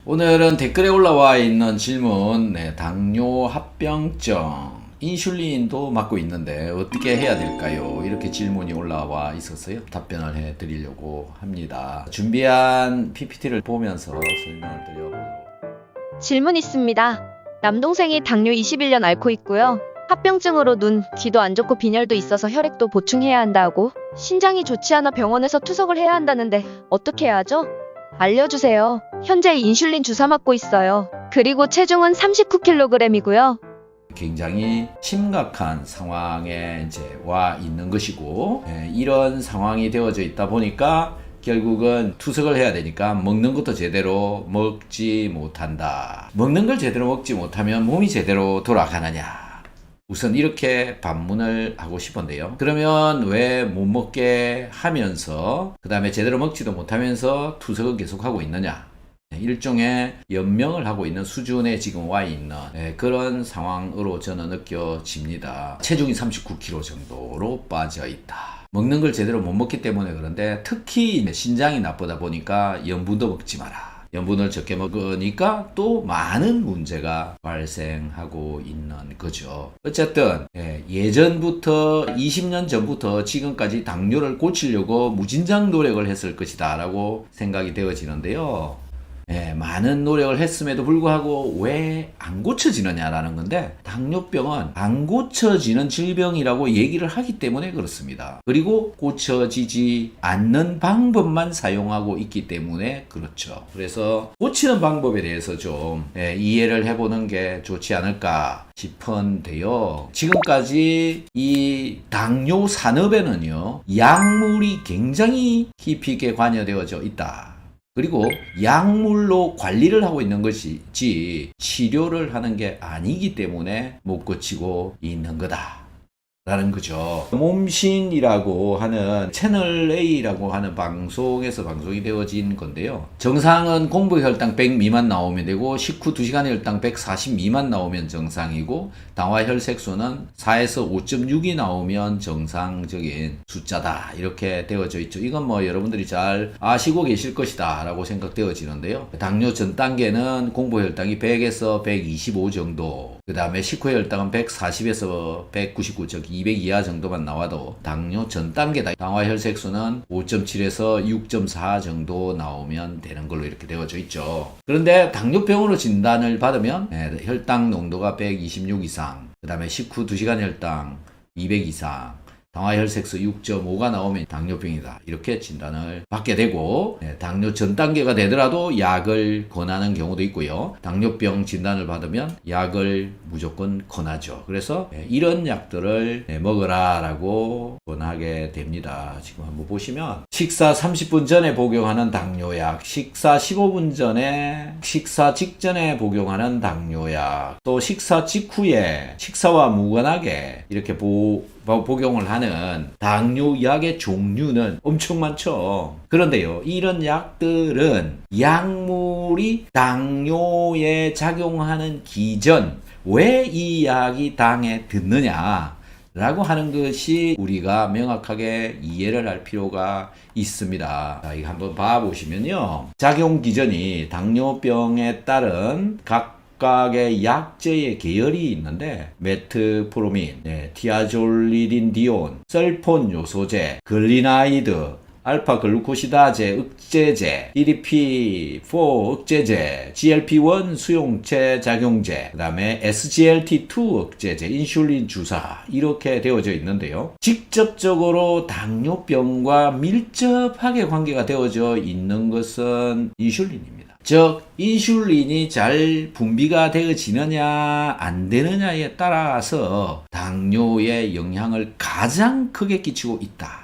오늘은 댓글에 올라와 있는 질문, 당뇨 합병증, 인슐린도 맞고 있는데 어떻게 해야 될까요? 이렇게 질문이 올라와 있었어요. 답변을 해 드리려고 합니다. 준비한 PPT를 보면서 설명을 드려보도록. 질문 있습니다. 남동생이 당뇨 21년 앓고 있고요. 합병증으로 눈, 귀도 안 좋고 빈혈도 있어서 혈액도 보충해야 한다고, 신장이 좋지 않아 병원에서 투석을 해야 한다는데 어떻게 해야 하죠? 알려주세요. 현재 인슐린 주사 맞고 있어요. 그리고 체중은 39kg이고요. 굉장히 심각한 상황에 이제 와 있는 것이고, 이런 상황이 되어져 있다 보니까 결국은 투석을 해야 되니까 먹는 것도 제대로 먹지 못한다. 먹는 걸 제대로 먹지 못하면 몸이 제대로 돌아가느냐? 우선 이렇게 반문을 하고 싶은데요. 그러면 왜 못 먹게 하면서 그 다음에 제대로 먹지도 못하면서 투석을 계속하고 있느냐? 일종의 연명을 하고 있는 수준에 지금 와 있는 그런 상황으로 저는 느껴집니다. 체중이 39kg 정도로 빠져 있다. 먹는 걸 제대로 못 먹기 때문에 그런데 특히 신장이 나쁘다 보니까 염분도 먹지 마라. 염분을 적게 먹으니까 또 많은 문제가 발생하고 있는 거죠. 어쨌든 예전부터 20년 전부터 지금까지 당뇨를 고치려고 무진장 노력을 했을 것이다 라고 생각이 되어지는데요. 많은 노력을 했음에도 불구하고 왜 안 고쳐지느냐라는 건데, 당뇨병은 안 고쳐지는 질병이라고 얘기를 하기 때문에 그렇습니다. 그리고 고쳐지지 않는 방법만 사용하고 있기 때문에 그렇죠. 그래서 고치는 방법에 대해서 좀 이해를 해보는 게 좋지 않을까 싶은데요. 지금까지 이 당뇨 산업에는요, 약물이 굉장히 깊이 있게 관여되어져 있다. 그리고 약물로 관리를 하고 있는 것이지 치료를 하는 게 아니기 때문에 못 고치고 있는 거다 라는 거죠. 몸신이라고 하는 채널A라고 하는 방송에서 방송이 되어진 건데요. 정상은 공복혈당 100 미만 나오면 되고, 식후 2시간 혈당 140 미만 나오면 정상이고, 당화혈색소는 4에서 5.6이 나오면 정상적인 숫자다, 이렇게 되어져 있죠. 이건 뭐 여러분들이 잘 아시고 계실 것이다 라고 생각되어지는데요. 당뇨 전 단계는 공복혈당이 100에서 125 정도, 그 다음에 식후혈당은 140에서 199, 즉 200 이하 정도만 나와도 당뇨 전 단계다. 당화혈색소는 5.7에서 6.4 정도 나오면 되는 걸로 이렇게 되어져 있죠. 그런데 당뇨병으로 진단을 받으면 혈당 농도가 126 이상, 그 다음에 식후 2시간 혈당 200 이상, 당화혈색소 6.5가 나오면 당뇨병이다, 이렇게 진단을 받게 되고, 당뇨 전 단계가 되더라도 약을 권하는 경우도 있고요. 당뇨병 진단을 받으면 약을 무조건 권하죠. 그래서 이런 약들을 먹으라 라고 권하게 됩니다. 지금 한번 보시면 식사 30분 전에 복용하는 당뇨약, 식사 15분 전에, 식사 직전에 복용하는 당뇨약, 또 식사 직후에 식사와 무관하게 이렇게 복용을 하는 당뇨약의 종류는 엄청 많죠. 그런데요, 이런 약들은 약물이 당뇨에 작용하는 기전, 왜 이 약이 당에 듣느냐 라고 하는 것이 우리가 명확하게 이해를 할 필요가 있습니다. 자, 이거 한번 봐보시면요, 작용 기전이 당뇨병에 따른 각각의 약제의 계열이 있는데, 메트포르민, 티아졸리딘디온, 설폰 요소제, 글리나이드, 알파 글루코시다제 억제제, DDP4 억제제, GLP1 수용체 작용제, 그 다음에 SGLT2 억제제, 인슐린 주사, 이렇게 되어져 있는데요. 직접적으로 당뇨병과 밀접하게 관계가 되어져 있는 것은 인슐린입니다. 즉, 인슐린이 잘 분비가 되어지느냐 안 되느냐에 따라서 당뇨에 영향을 가장 크게 끼치고 있다.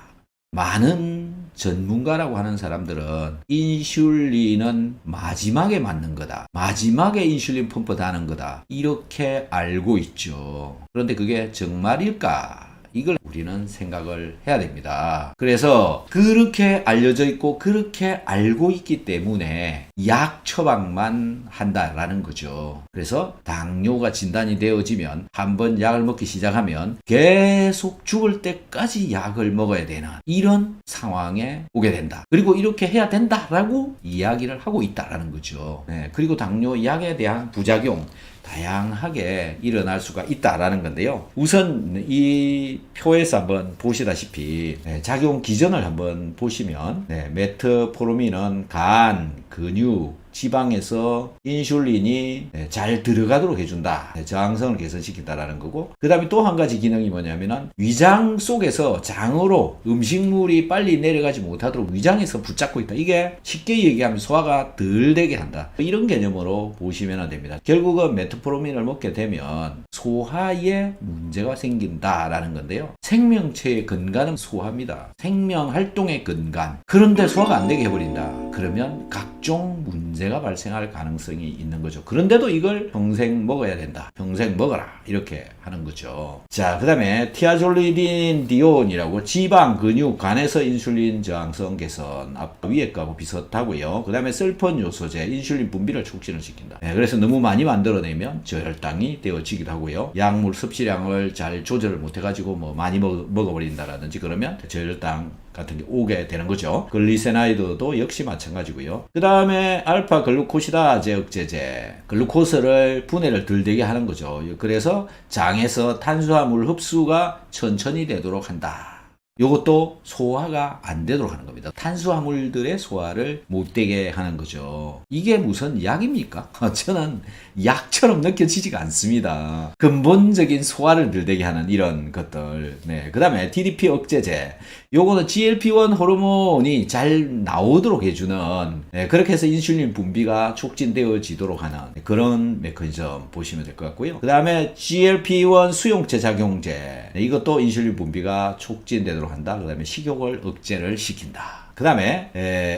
많은 전문가라고 하는 사람들은 인슐린은 마지막에 맞는 거다, 마지막에 인슐린 펌프하는 거다, 이렇게 알고 있죠. 그런데 그게 정말일까? 이걸 우리는 생각을 해야 됩니다. 그래서 그렇게 알려져 있고 그렇게 알고 있기 때문에 약 처방만 한다라는 거죠. 그래서 당뇨가 진단이 되어지면 한번 약을 먹기 시작하면 계속 죽을 때까지 약을 먹어야 되는 이런 상황에 오게 된다. 그리고 이렇게 해야 된다라고 이야기를 하고 있다라는 거죠. 그리고 당뇨 약에 대한 부작용 다양하게 일어날 수가 있다라는 건데요. 우선 이 표에서 한번 보시다시피 작용 기전을 한번 보시면 메트포르민은 간, 근육, 지방에서 인슐린이 잘 들어가도록 해준다. 저항성을 개선시킨다라는 거고, 그 다음에 또 한 가지 기능이 뭐냐면은 위장 속에서 장으로 음식물이 빨리 내려가지 못하도록 위장에서 붙잡고 있다. 이게 쉽게 얘기하면 소화가 덜 되게 한다. 이런 개념으로 보시면 됩니다. 결국은 메트포르민을 먹게 되면 소화에 문제가 생긴다라는 건데요. 생명체의 근간은 소화입니다. 생명 활동의 근간. 그런데 소화가 안 되게 해버린다. 그러면 각종 문제가 발생할 가능성이 있는 거죠. 그런데도 이걸 평생 먹어야 된다. 평생 먹어라. 이렇게 하는 거죠. 자, 그 다음에 티아졸리딘 디온이라고 지방, 근육, 간에서 인슐린 저항성 개선. 아까 위에 거하고 비슷하고요. 그 다음에 설폰 요소제, 인슐린 분비를 촉진을 시킨다. 그래서 너무 많이 만들어내면 저혈당이 되어지기도 하고요. 약물 섭취량을 잘 조절을 못해가지고 뭐 많이 먹어버린다라든지 그러면 저혈당 같은 게 오게 되는 거죠. 글리세나이드도 역시 마찬가지고요. 그 다음에 알파 글루코시다제 억제제, 글루코스를 분해를 덜 되게 하는 거죠. 그래서 장에서 탄수화물 흡수가 천천히 되도록 한다. 요것도 소화가 안 되도록 하는 겁니다. 탄수화물들의 소화를 못 되게 하는 거죠. 이게 무슨 약입니까? 저는 약처럼 느껴지지가 않습니다. 근본적인 소화를 덜 되게 하는 이런 것들. 그 다음에 DDP 억제제. 요거는 GLP-1 호르몬이 잘 나오도록 해주는, 그렇게 해서 인슐린 분비가 촉진되어지도록 하는 그런 메커니즘 보시면 될 것 같고요. 그 다음에 GLP-1 수용체 작용제. 이것도 인슐린 분비가 촉진되도록 한다. 그 다음에 식욕을 억제를 시킨다. 그 다음에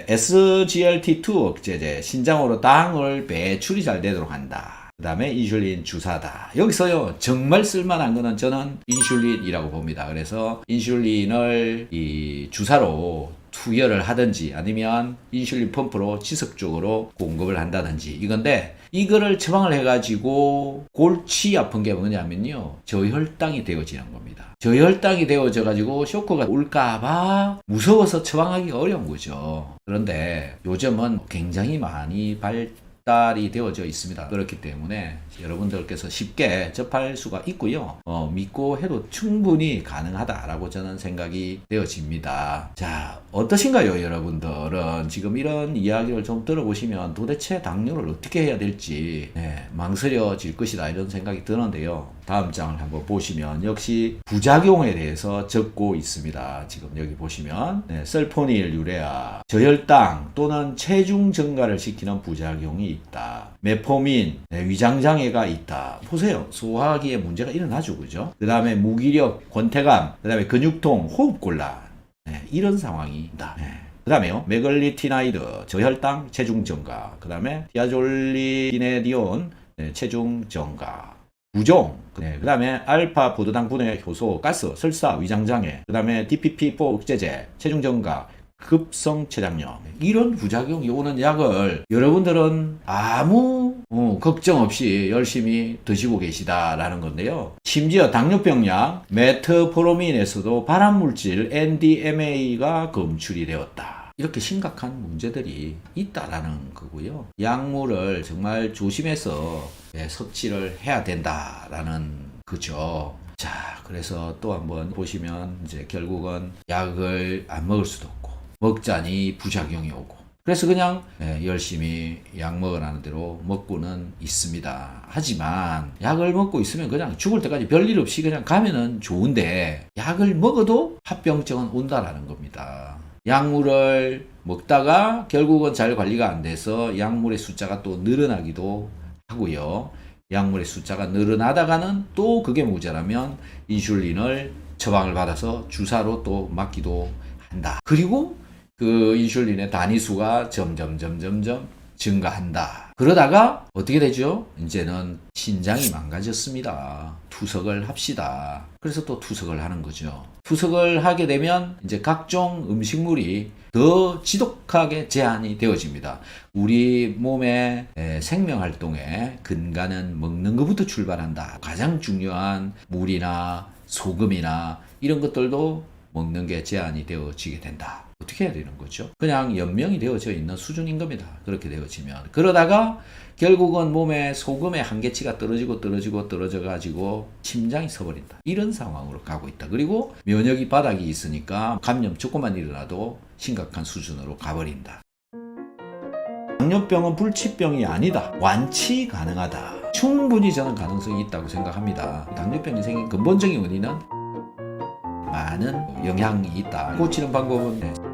SGLT2 억제제, 신장으로 당을 배출이 잘 되도록 한다. 그 다음에 인슐린 주사다. 여기서요 정말 쓸만한 거는 저는 인슐린이라고 봅니다. 그래서 인슐린을 이 주사로 투여를 하든지 아니면 인슐린 펌프로 지속적으로 공급을 한다든지 이건데, 이거를 처방을 해가지고 골치 아픈 게 뭐냐면요, 저혈당이 되어지는 겁니다. 저혈당이 되어져 가지고 쇼크가 올까봐 무서워서 처방하기가 어려운 거죠. 그런데 요즘은 굉장히 많이 발달이 되어져 있습니다. 그렇기 때문에 여러분들께서 쉽게 접할 수가 있고요. 믿고 해도 충분히 가능하다라고 저는 생각이 되어집니다. 자, 어떠신가요, 여러분들은? 지금 이런 이야기를 좀 들어보시면 도대체 당뇨를 어떻게 해야 될지 망설여질 것이다 이런 생각이 드는데요. 다음 장을 한번 보시면 역시 부작용에 대해서 적고 있습니다. 지금 여기 보시면 설포닐 유레아, 저혈당 또는 체중 증가를 시키는 부작용이 있다. 메포민, 위장장애가 있다. 보세요. 소화기에 문제가 일어나죠. 그죠? 그 다음에 무기력, 권태감, 그 다음에 근육통, 호흡곤란. 이런 상황이 있다. 그 다음에요. 메글리티나이드, 저혈당, 체중 증가. 그 다음에 티아졸리디네디온, 체중 증가. 부종, 그 다음에 알파 부도당 분해 효소, 가스, 설사, 위장장애, 그 다음에 DPP4 억제제, 체중 증가, 급성 췌장염, 이런 부작용이 오는 약을 여러분들은 아무 걱정 없이 열심히 드시고 계시다라는 건데요. 심지어 당뇨병 약 메트포르민에서도 발암물질 NDMA가 검출이 되었다. 이렇게 심각한 문제들이 있다라는 거고요. 약물을 정말 조심해서 섭취를 해야 된다라는 거죠. 자, 그래서 또 한번 보시면 이제 결국은 약을 안 먹을 수도 없고 먹자니 부작용이 오고, 그래서 그냥 열심히 약 먹으라는 대로 먹고는 있습니다. 하지만 약을 먹고 있으면 그냥 죽을 때까지 별일 없이 그냥 가면은 좋은데, 약을 먹어도 합병증은 온다라는 겁니다. 약물을 먹다가 결국은 잘 관리가 안 돼서 약물의 숫자가 또 늘어나기도 하고요. 약물의 숫자가 늘어나다가는 또 그게 모자라면 인슐린을 처방을 받아서 주사로 또 맞기도 한다. 그리고 그 인슐린의 단위수가 점점 증가한다. 그러다가 어떻게 되죠? 이제는 신장이 망가졌습니다. 투석을 합시다. 그래서 또 투석을 하는 거죠. 투석을 하게 되면 이제 각종 음식물이 더 지독하게 제한이 되어집니다. 우리 몸의 생명활동에 근간은 먹는 것부터 출발한다. 가장 중요한 물이나 소금이나 이런 것들도 먹는 게 제한이 되어지게 된다. 어떻게 해야 되는 거죠? 그냥 연명이 되어져 있는 수준인 겁니다. 그렇게 되어지면. 그러다가 결국은 몸에 소금의 한계치가 떨어져 가지고 심장이 서버린다. 이런 상황으로 가고 있다. 그리고 면역이 바닥이 있으니까 감염 조금만 일어나도 심각한 수준으로 가버린다. 당뇨병은 불치병이 아니다. 완치 가능하다. 충분히 저는 가능성이 있다고 생각합니다. 당뇨병이 생긴 근본적인 원인은 많은 영향이 있다. 고치는 방법은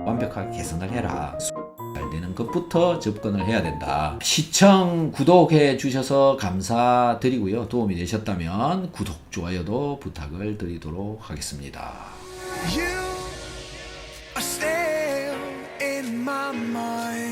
완벽하게 개선을 해라. 잘 되는 것부터 접근을 해야 된다. 시청, 구독해 주셔서 감사드리고요. 도움이 되셨다면 구독, 좋아요도 부탁을 드리도록 하겠습니다. You are still in my mind.